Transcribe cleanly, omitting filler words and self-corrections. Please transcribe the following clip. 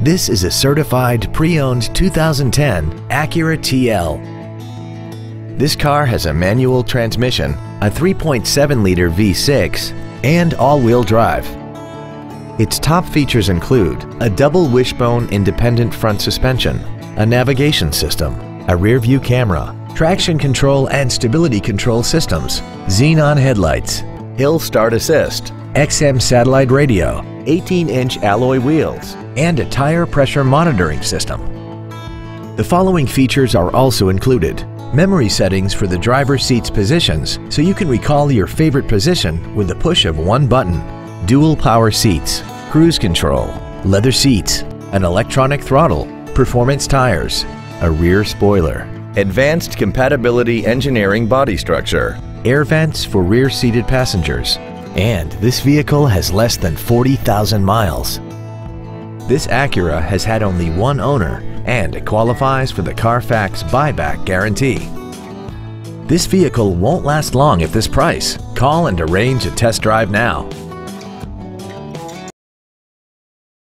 This is a certified pre-owned 2010 Acura TL. This car has a manual transmission, a 3.7-liter V6, and all-wheel drive. Its top features include a double wishbone independent front suspension, a navigation system, a rear-view camera, traction control and stability control systems, xenon headlights, hill start assist, XM satellite radio, 18-inch alloy wheels, and a tire pressure monitoring system. The following features are also included: memory settings for the driver's seat's positions so you can recall your favorite position with the push of one button, dual power seats, cruise control, leather seats, an electronic throttle, performance tires, a rear spoiler, advanced compatibility engineering body structure, air vents for rear-seated passengers, and this vehicle has less than 40,000 miles. This Acura has had only one owner and it qualifies for the Carfax buyback guarantee. This vehicle won't last long at this price. Call and arrange a test drive now.